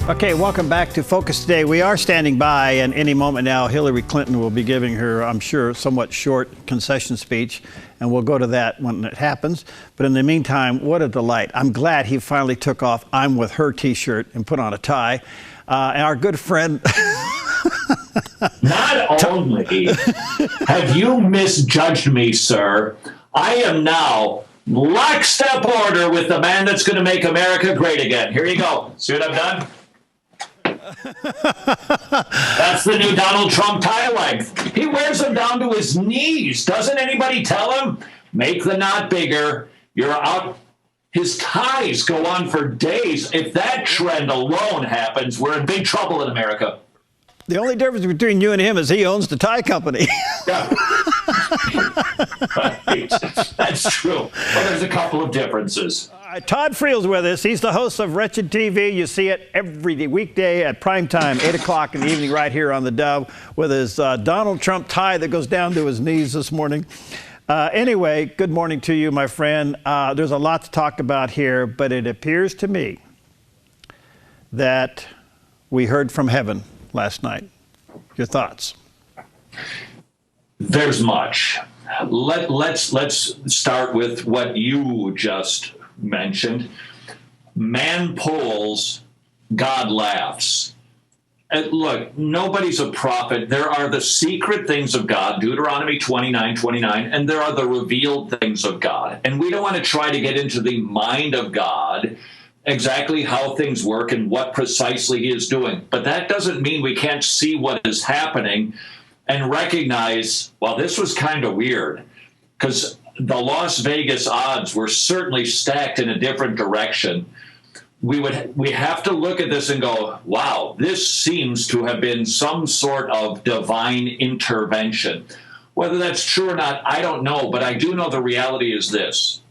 Okay, welcome back to Focus Today. We are standing by, and any moment now, Hillary Clinton will be giving her, I'm sure, somewhat short concession speech, and we'll go to that when it happens. But in the meantime, what a delight. I'm glad he finally took off "I'm with her" t-shirt and put on a tie. And our good friend... Not only have you misjudged me, sir, I am now lockstep order with the man that's going to make America great again. Here you go. See what I've done? That's the new Donald Trump tie length. He wears them down to his knees. Doesn't anybody tell him? Make the knot bigger. You're out. His ties go on for days. If that trend alone happens, we're in big trouble in America. The only difference between you and him is he owns the tie company. Yeah. Right. That's true. Well, there's a couple of differences. Todd Friel's with us. He's the host of Wretched TV. You see it every weekday at prime time, 8 o'clock in the evening, right here on theDove, with his Donald Trump tie that goes down to his knees this morning. Anyway, good morning to you, my friend. There's a lot to talk about here, but it appears to me that we heard from heaven last night. Your thoughts? There's much. Let's start with what you just mentioned. Man pulls, God laughs. And look, nobody's a prophet. There are the secret things of God, Deuteronomy 29:29, and there are the revealed things of God. And we don't want to try to get into the mind of God, exactly how things work and what precisely he is doing. But that doesn't mean we can't see what is happening and recognize, well, this was kind of weird, because the Las Vegas odds were certainly stacked in a different direction. We have to look at this and go, wow, this seems to have been some sort of divine intervention. Whether that's true or not, I don't know, but I do know the reality is this.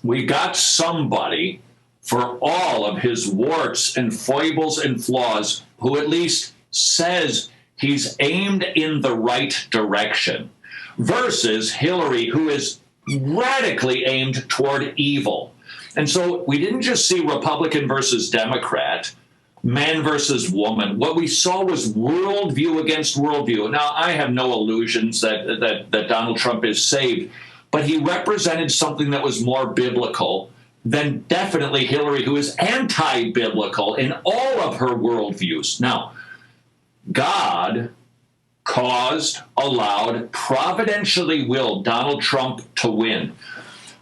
We got somebody, for all of his warts and foibles and flaws, who at least says he's aimed in the right direction, versus Hillary, who is radically aimed toward evil. And so we didn't just see Republican versus Democrat, man versus woman. What we saw was worldview against worldview. Now, I have no illusions that Donald Trump is saved, but he represented something that was more biblical than definitely Hillary, who is anti-biblical in all of her worldviews. Now, God caused, allowed, providentially willed Donald Trump to win.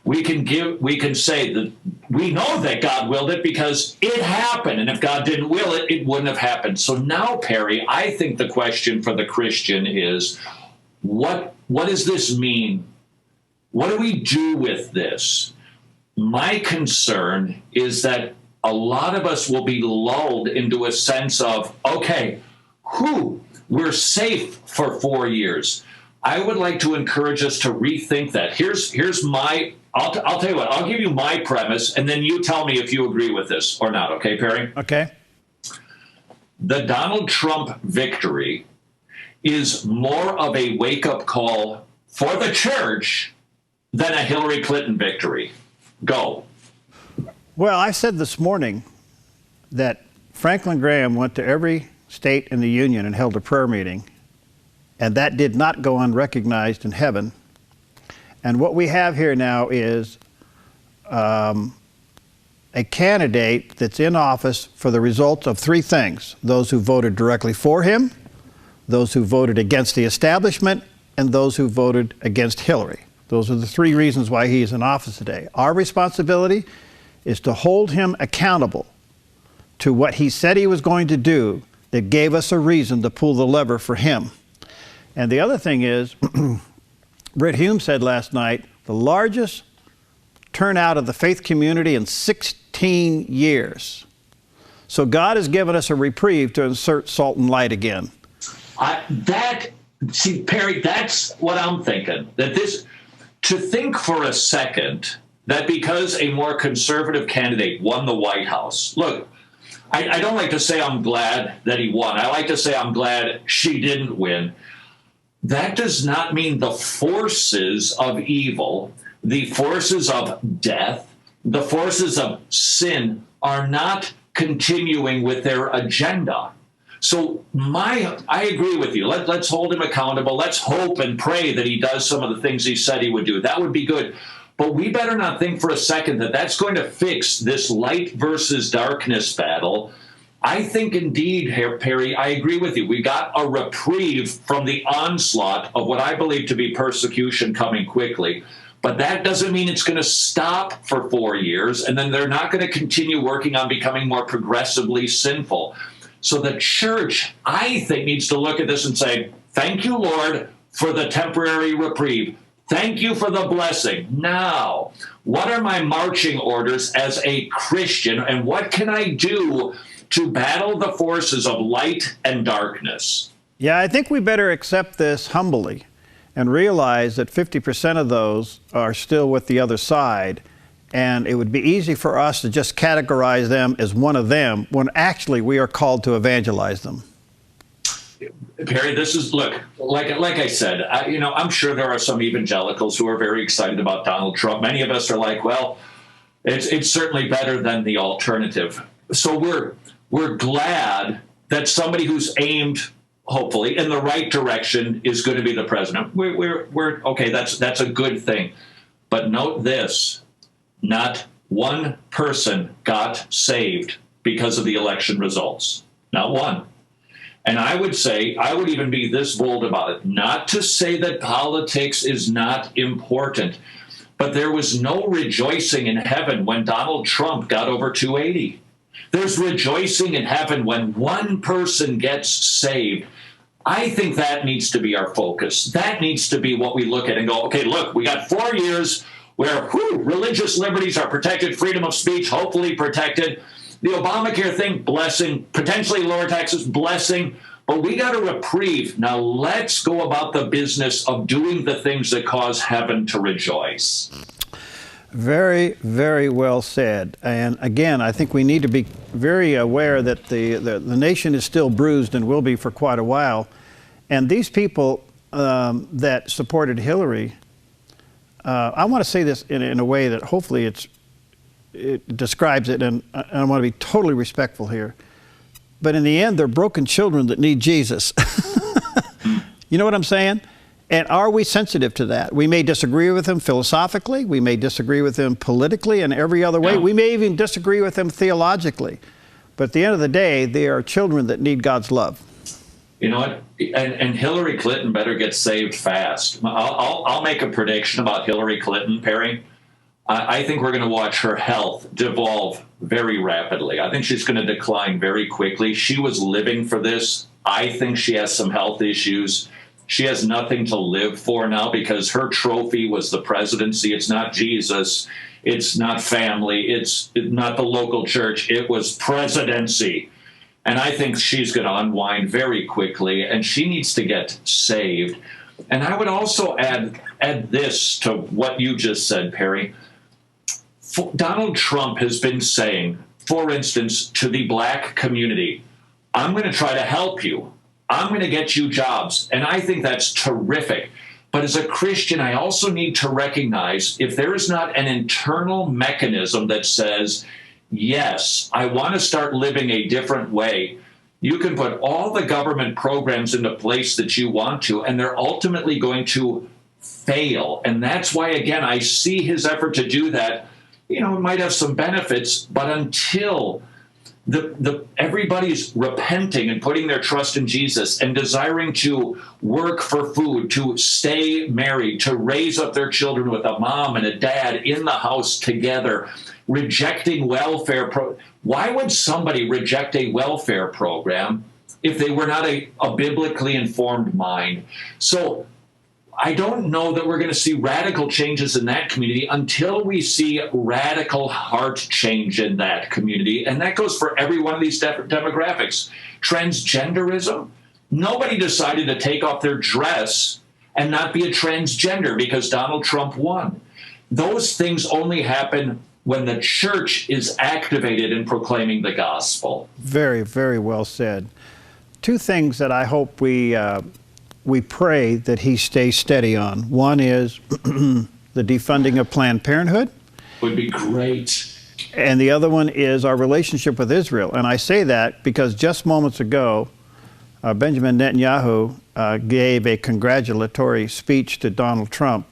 We can say that we know that God willed it because it happened, and if God didn't will it, it wouldn't have happened. So now, Perry, I think the question for the Christian is, what does this mean? What do we do with this? My concern is that a lot of us will be lulled into a sense of, okay, we're safe for 4 years. I would like to encourage us to rethink that. Here's my, I'll tell you what, I'll give you my premise, and then you tell me if you agree with this or not, okay, Perry? Okay. The Donald Trump victory is more of a wake-up call for the church than a Hillary Clinton victory. Go. Well, I said this morning that Franklin Graham went to every state in the union and held a prayer meeting, and that did not go unrecognized in heaven. And what we have here now is a candidate that's in office for the results of three things: those who voted directly for him, those who voted against the establishment, and those who voted against Hillary. Those are the three reasons why he is in office today. Our responsibility is to hold him accountable to what he said he was going to do that gave us a reason to pull the lever for him. And the other thing is, Britt Hume said last night, the largest turnout of the faith community in 16 years. So God has given us a reprieve to insert salt and light again. See, Perry, that's what I'm thinking. To think for a second that because a more conservative candidate won the White House, look, I don't like to say I'm glad that he won. I like to say I'm glad she didn't win. That does not mean the forces of evil, the forces of death, the forces of sin are not continuing with their agenda. So I agree with you. Let's hold him accountable. Let's hope and pray that he does some of the things he said he would do. That would be good. But we better not think for a second that that's going to fix this light versus darkness battle. I think indeed, Perry, I agree with you. We got a reprieve from the onslaught of what I believe to be persecution coming quickly. But that doesn't mean it's going to stop for 4 years, and then they're not going to continue working on becoming more progressively sinful. So the church, I think, needs to look at this and say, thank you, Lord, for the temporary reprieve. Thank you for the blessing. Now, what are my marching orders as a Christian, and what can I do to battle the forces of light and darkness? Yeah, I think we better accept this humbly and realize that 50% of those are still with the other side. And it would be easy for us to just categorize them as one of them when actually we are called to evangelize them. Perry, this is, look, like I said, I'm sure there are some evangelicals who are very excited about Donald Trump. Many of us are like, well, it's certainly better than the alternative. So we're glad that somebody who's aimed, hopefully, in the right direction is going to be the president. We're okay. That's a good thing. But note this. Not one person got saved because of the election results. Not one. And I would say, I would even be this bold about it, not to say that politics is not important, but there was no rejoicing in heaven when Donald Trump got over 280. There's rejoicing in heaven when one person gets saved. I think that needs to be our focus. That needs to be what we look at and go, okay, look, we got 4 years where religious liberties are protected, freedom of speech hopefully protected. The Obamacare thing, blessing, potentially lower taxes, blessing, but we got a reprieve. Now let's go about the business of doing the things that cause heaven to rejoice. Very, very well said. And again, I think we need to be very aware that the nation is still bruised and will be for quite a while. And these people that supported Hillary, I want to say this in a way that hopefully it describes it, and I want to be totally respectful here. But in the end, they're broken children that need Jesus. You know what I'm saying? And are we sensitive to that? We may disagree with them philosophically. We may disagree with them politically and every other way. We may even disagree with them theologically. But at the end of the day, they are children that need God's love. You know what? And Hillary Clinton better get saved fast. I'll make a prediction about Hillary Clinton, Perry. I think we're going to watch her health devolve very rapidly. I think she's going to decline very quickly. She was living for this. I think she has some health issues. She has nothing to live for now because her trophy was the presidency. It's not Jesus. It's not family. It's not the local church. It was presidency. And I think she's going to unwind very quickly, and she needs to get saved. And I would also add this to what you just said, Perry. Donald Trump has been saying, for instance, to the black community, I'm going to try to help you. I'm going to get you jobs. And I think that's terrific. But as a Christian, I also need to recognize if there is not an internal mechanism that says, yes, I want to start living a different way. You can put all the government programs into place that you want to, and they're ultimately going to fail. And that's why, again, I see his effort to do that. It might have some benefits, but until everybody's repenting and putting their trust in Jesus and desiring to work for food, to stay married, to raise up their children with a mom and a dad in the house together, rejecting welfare. Why would somebody reject a welfare program if they were not a biblically informed mind? So I don't know that we're going to see radical changes in that community until we see radical heart change in that community. And that goes for every one of these demographics. Transgenderism, nobody decided to take off their dress and not be a transgender because Donald Trump won. Those things only happen when the church is activated in proclaiming the gospel. Very, very well said. Two things that I hope we pray that he stays steady on. One is the defunding of Planned Parenthood. Would be great. And the other one is our relationship with Israel. And I say that because just moments ago, Benjamin Netanyahu gave a congratulatory speech to Donald Trump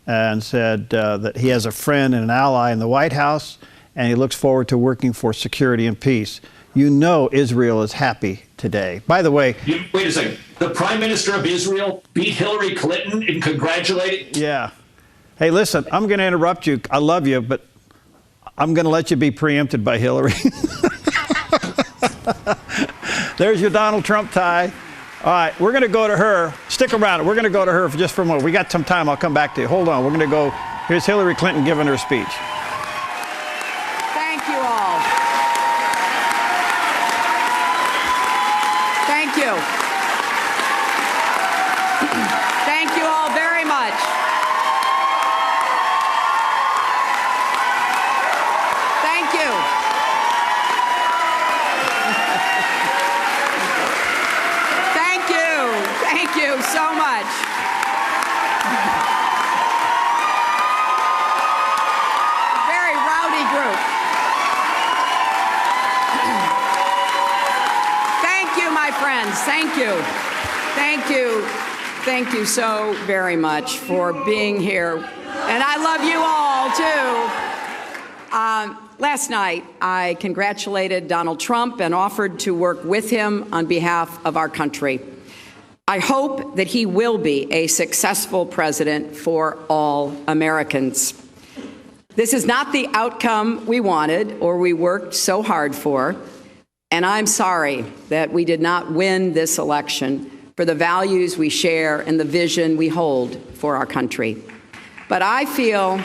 and said that he has a friend and an ally in the White House, and he looks forward to working for security and peace. You know Israel is happy today. By the way... Wait a second. The Prime Minister of Israel beat Hillary Clinton in congratulating? Yeah. Hey, listen, I'm going to interrupt you. I love you, but I'm going to let you be preempted by Hillary. There's your Donald Trump tie. All right, we're going to go to her. Stick around. We're going to go to her for just for a moment. We got some time. I'll come back to you. Hold on. We're going to go. Here's Hillary Clinton giving her speech. Thank you all. Thank you. Thank you all very much. Thank you. Thank you. Thank you so much. Very rowdy group. Thank you, my friends. Thank you. Thank you. Thank you so very much for being here. And I love you all, too. Last night, I congratulated Donald Trump and offered to work with him on behalf of our country. I hope that he will be a successful president for all Americans. This is not the outcome we wanted or we worked so hard for, and I'm sorry that we did not win this election for the values we share and the vision we hold for our country. But I feel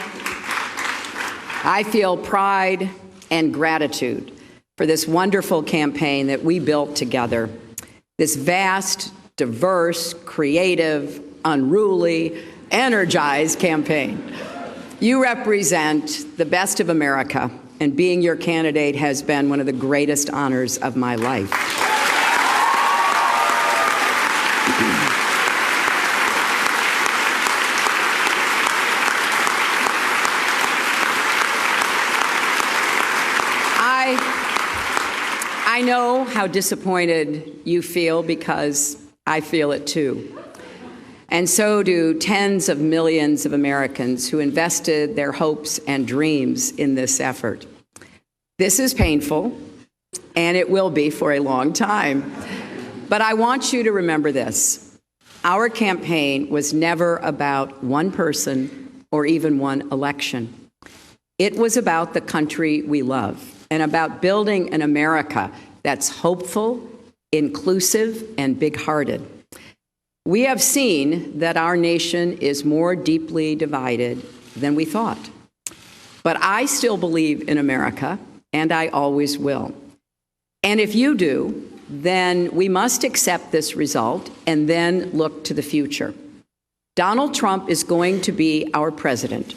pride and gratitude for this wonderful campaign that we built together, this vast, diverse, creative, unruly, energized campaign. You represent the best of America, and being your candidate has been one of the greatest honors of my life. I know how disappointed you feel because I feel it too. And so do tens of millions of Americans who invested their hopes and dreams in this effort. This is painful, and it will be for a long time. But I want you to remember this. Our campaign was never about one person or even one election. It was about the country we love and about building an America that's hopeful, inclusive, and big-hearted. We have seen that our nation is more deeply divided than we thought. But I still believe in America, and I always will. And if you do, then we must accept this result and then look to the future. Donald Trump is going to be our president.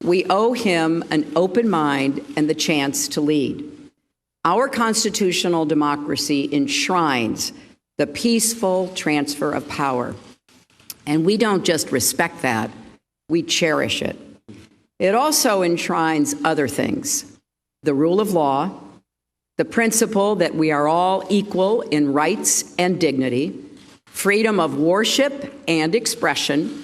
We owe him an open mind and the chance to lead. Our constitutional democracy enshrines the peaceful transfer of power. And we don't just respect that, we cherish it. It also enshrines other things: the rule of law, the principle that we are all equal in rights and dignity, freedom of worship and expression.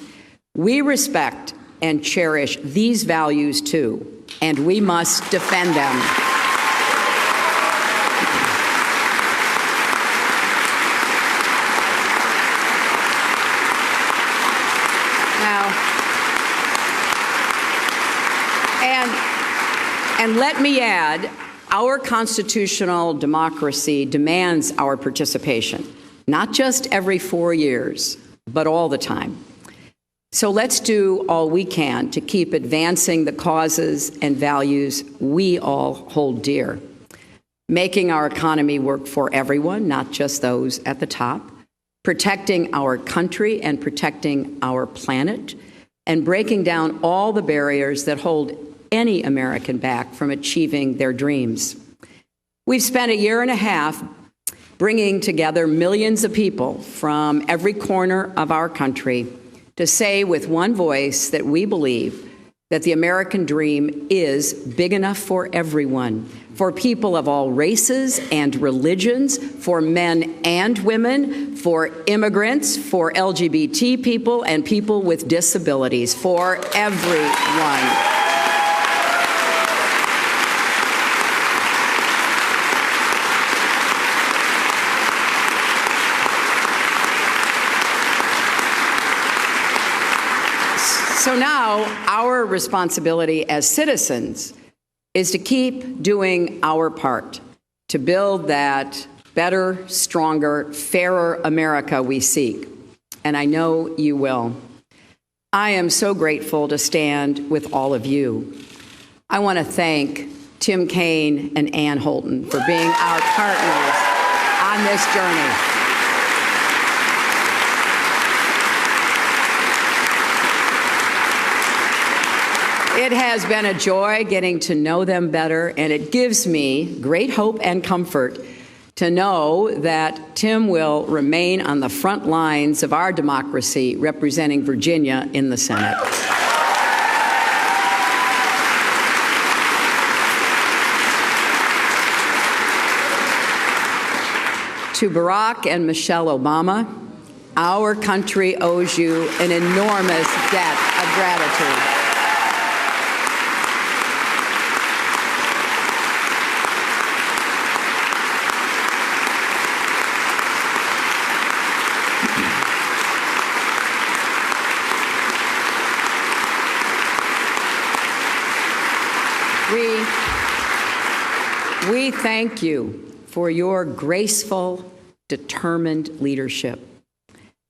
We respect and cherish these values too, and we must defend them. And let me add, our constitutional democracy demands our participation, not just every 4 years, but all the time. So let's do all we can to keep advancing the causes and values we all hold dear, making our economy work for everyone, not just those at the top, protecting our country and protecting our planet, and breaking down all the barriers that hold any American back from achieving their dreams. We've spent a year and a half bringing together millions of people from every corner of our country to say with one voice that we believe that the American dream is big enough for everyone, for people of all races and religions, for men and women, for immigrants, for LGBT people and people with disabilities, for everyone. So now our responsibility as citizens is to keep doing our part to build that better, stronger, fairer America we seek. And I know you will. I am so grateful to stand with all of you. I want to thank Tim Kaine and Ann Holton for being our partners on this journey. It has been a joy getting to know them better, and it gives me great hope and comfort to know that Tim will remain on the front lines of our democracy, representing Virginia in the Senate. To Barack and Michelle Obama, our country owes you an enormous debt of gratitude. We thank you for your graceful, determined leadership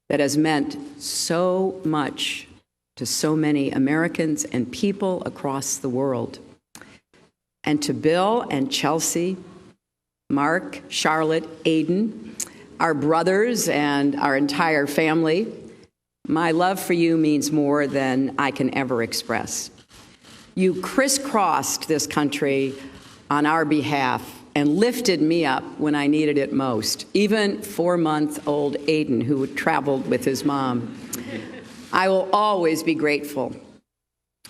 that has meant so much to so many Americans and people across the world. And to Bill and Chelsea, Mark, Charlotte, Aiden, our brothers and our entire family, my love for you means more than I can ever express. You crisscrossed this country on our behalf and lifted me up when I needed it most, even 4-month-old Aiden, who traveled with his mom. I will always be grateful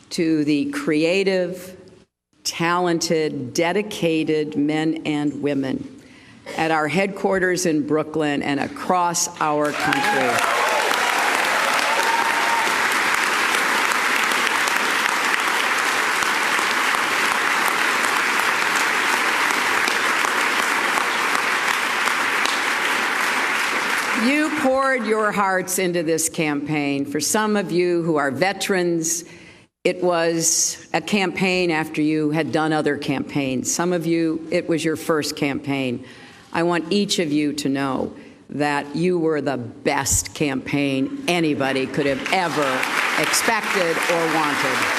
to the creative, talented, dedicated men and women at our headquarters in Brooklyn and across our country. You poured your hearts into this campaign. For some of you who are veterans, it was a campaign after you had done other campaigns. Some of you, it was your first campaign. I want each of you to know that you were the best campaign anybody could have ever expected or wanted.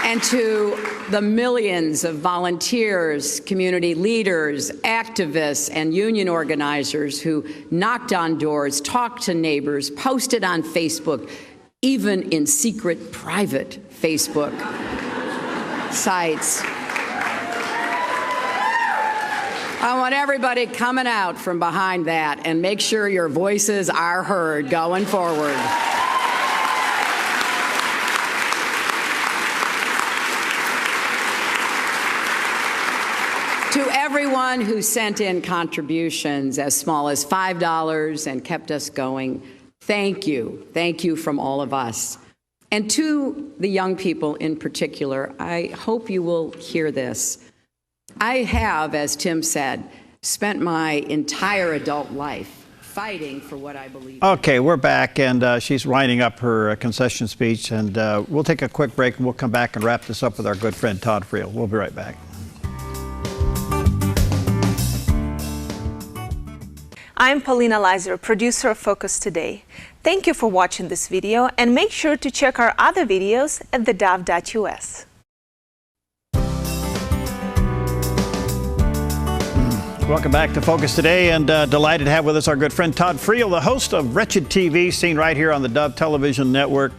And to the millions of volunteers, community leaders, activists, and union organizers who knocked on doors, talked to neighbors, posted on Facebook, even in secret, private Facebook sites. I want everybody coming out from behind that, and make sure your voices are heard going forward. To everyone who sent in contributions as small as $5 and kept us going, thank you. Thank you from all of us. And to the young people in particular, I hope you will hear this. I have, as Tim said, spent my entire adult life fighting for what I believe in. Okay, we're back, and she's winding up her concession speech, and we'll take a quick break, and we'll come back and wrap this up with our good friend Todd Friel. We'll be right back. I'm Paulina Leiser, producer of Focus Today. Thank you for watching this video, and make sure to check our other videos at theDove.us. Welcome back to Focus Today, and delighted to have with us our good friend Todd Friel, the host of Wretched TV, seen right here on the Dove Television Network.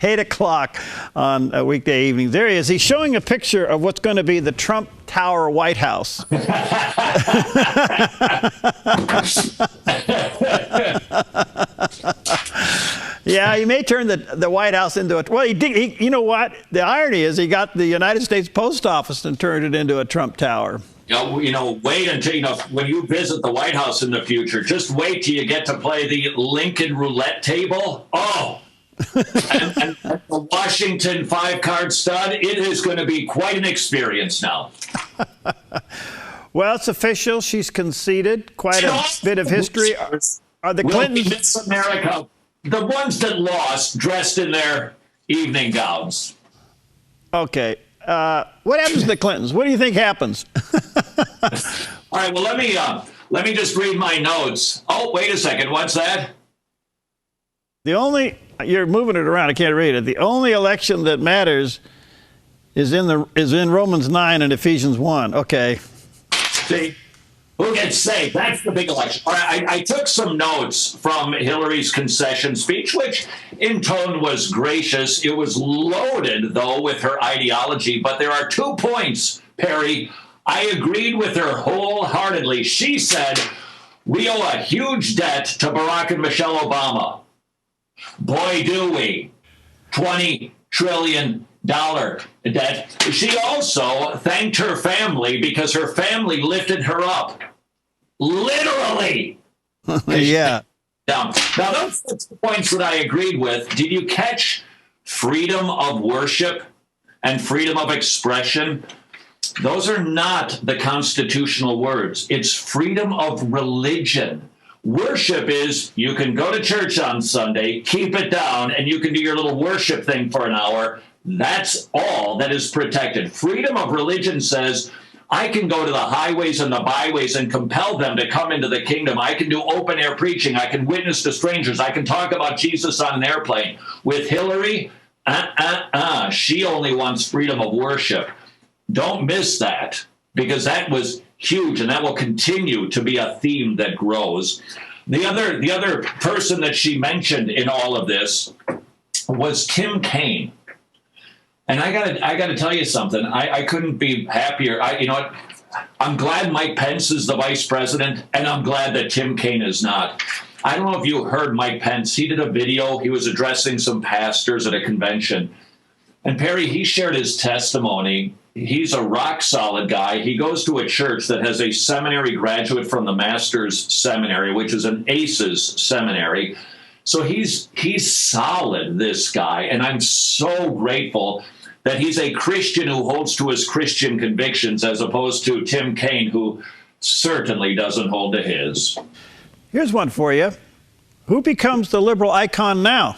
8 o'clock on a weekday evening. There he is. He's showing a picture of what's going to be the Trump Tower White House. Yeah, he may turn the White House into a... Well, he did. You know what? The irony is he got the United States Post Office and turned it into a Trump Tower. Wait until, when you visit the White House in the future, just wait till you get to play the Lincoln roulette table. Oh, and the Washington 5-card stud, it is going to be quite an experience now. Well, it's official. She's conceded quite a bit of history. Are the Clintons... Miss America, the ones that lost, dressed in their evening gowns. Okay. What happens to the Clintons? What do you think happens? All right, well, let me just read my notes. Oh, wait a second. What's that? You're moving it around. I can't read it. The only election that matters is in Romans 9 and Ephesians 1. Okay. See, who gets saved? That's the big election. All right, I took some notes from Hillary's concession speech, which in tone was gracious. It was loaded, though, with her ideology. But there are 2 points, Perry. I agreed with her wholeheartedly. She said, we owe a huge debt to Barack and Michelle Obama. Boy, do we. $20 trillion debt. She also thanked her family because her family lifted her up. Literally. Yeah. Now, those are the points that I agreed with. Did you catch freedom of worship and freedom of expression? Those are not the constitutional words. It's freedom of religion. Worship is you can go to church on Sunday, keep it down, and you can do your little worship thing for an hour. That's all that is protected. Freedom of religion says I can go to the highways and the byways and compel them to come into the kingdom. I can do open air preaching. I can witness to strangers. I can talk about Jesus on an airplane. With Hillary, she only wants freedom of worship. Don't miss that, because that was huge, and that will continue to be a theme that grows. The other person that she mentioned in all of this was Tim Kaine. And I gotta tell you something. I couldn't be happier. You know what? I'm glad Mike Pence is the vice president, and I'm glad that Tim Kaine is not. I don't know if you heard Mike Pence. He did a video. He was addressing some pastors at a convention. And Perry, he shared his testimony. He's a rock-solid guy. He goes to a church that has a seminary graduate from the Master's Seminary, which is an ACES seminary. So he's solid, this guy. And I'm so grateful that he's a Christian who holds to his Christian convictions, as opposed to Tim Kaine, who certainly doesn't hold to his. Here's one for you. Who becomes the liberal icon now?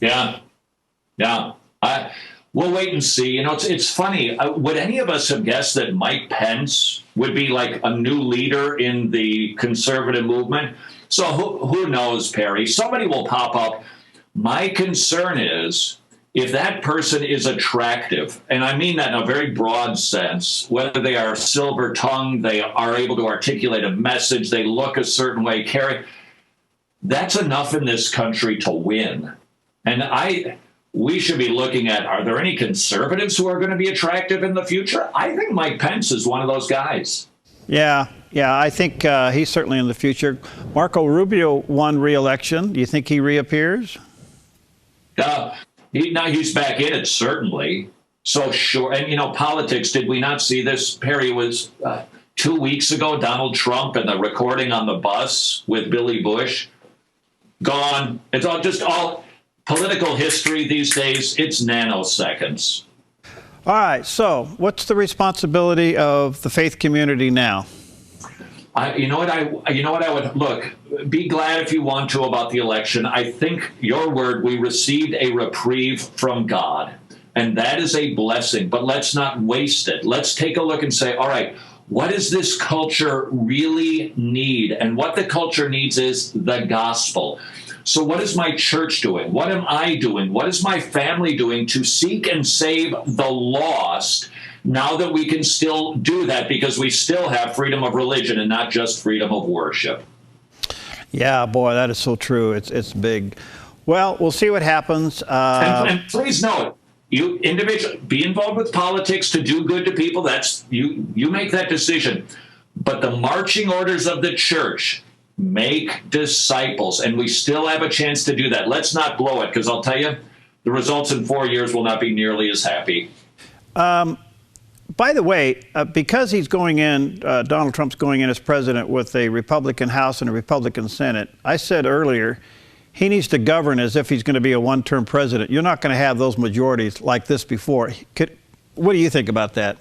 Yeah. We'll wait and see. You know, it's funny. Would any of us have guessed that Mike Pence would be like a new leader in the conservative movement? So who knows, Perry? Somebody will pop up. My concern is if that person is attractive, and I mean that in a very broad sense, whether they are silver-tongued, they are able to articulate a message, they look a certain way, carry, that's enough in this country to win. And we should be looking at, are there any conservatives who are going to be attractive in the future? I think Mike Pence is one of those guys. Yeah, I think he's certainly in the future. Marco Rubio won re-election. Do you think he reappears? Now he's back in it, certainly. So sure. And, you know, politics, did we not see this? Perry, was 2 weeks ago, Donald Trump and the recording on the bus with Billy Bush. Gone. It's all political history these days. It's nanoseconds. All right. So what's the responsibility of the faith community now? You know what I would look. Be glad if you want to about the election. I think your word, we received a reprieve from God, and that is a blessing. But let's not waste it. Let's take a look and say, all right, what does this culture really need? And what the culture needs is the gospel. So what is my church doing? What am I doing? What is my family doing to seek and save the lost, now that we can still do that because we still have freedom of religion and not just freedom of worship? Yeah, boy, that is so true. It's big. Well, we'll see what happens. And please note, you individually be involved with politics to do good to people. That's you make that decision. But the marching orders of the church, make disciples, and we still have a chance to do that. Let's not blow it, because I'll tell you, the results in 4 years will not be nearly as happy. By the way, because he's going in, Donald Trump's going in as president with a Republican House and a Republican Senate, I said earlier, he needs to govern as if he's going to be a one-term president. You're not going to have those majorities like this before. What do you think about that?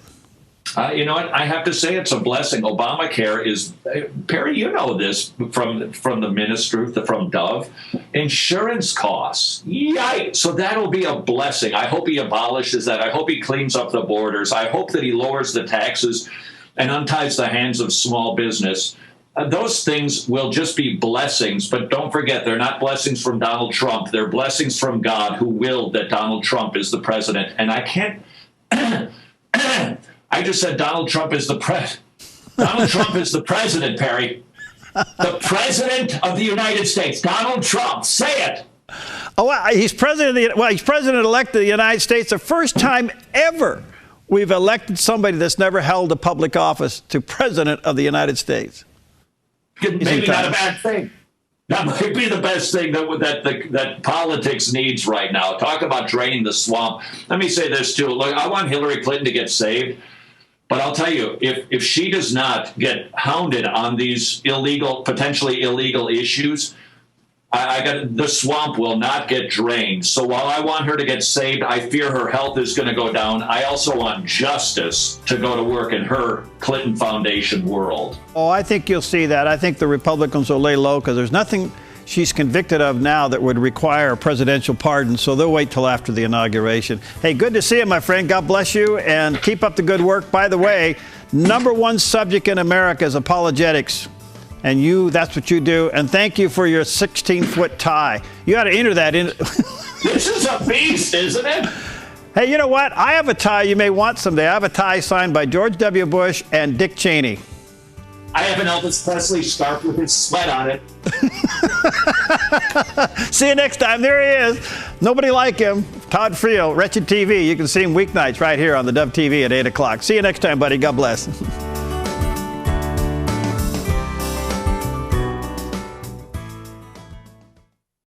You know what? I have to say it's a blessing. Obamacare is, Perry, you know this from the ministry, from Dove. Insurance costs. Yikes. So that'll be a blessing. I hope he abolishes that. I hope he cleans up the borders. I hope that he lowers the taxes and unties the hands of small business. Those things will just be blessings, but don't forget, they're not blessings from Donald Trump. They're blessings from God, who willed that Donald Trump is the president. And I can't... I just said Donald Trump is the Donald Trump is the president, Perry. The president of the United States, Donald Trump. Say it. Oh, he's president. He's president-elect of the United States. The first time ever we've elected somebody that's never held a public office to president of the United States. Maybe not a bad thing. That might be the best thing that politics needs right now. Talk about draining the swamp. Let me say this, too. Look, I want Hillary Clinton to get saved. But I'll tell you, if she does not get hounded on these potentially illegal issues, the swamp will not get drained. So while I want her to get saved, I fear her health is going to go down. I also want justice to go to work in her Clinton Foundation world. Oh, I think you'll see that. I think the Republicans will lay low because there's nothing she's convicted of now that would require a presidential pardon, so they'll wait till after the inauguration. Hey, good to see you, my friend. God bless you, and keep up the good work. By the way, #1 subject in America is apologetics, and that's what you do. And thank you for your 16-foot tie. You ought to enter that in. This is a beast, isn't it? Hey, you know what? I have a tie you may want someday. I have a tie signed by George W. Bush and Dick Cheney. I have an Elvis Presley scarf with his sweat on it. See you next time. There he is. Nobody like him. Todd Friel, Wretched TV. You can see him weeknights right here on the Dove TV at 8 o'clock. See you next time, buddy. God bless.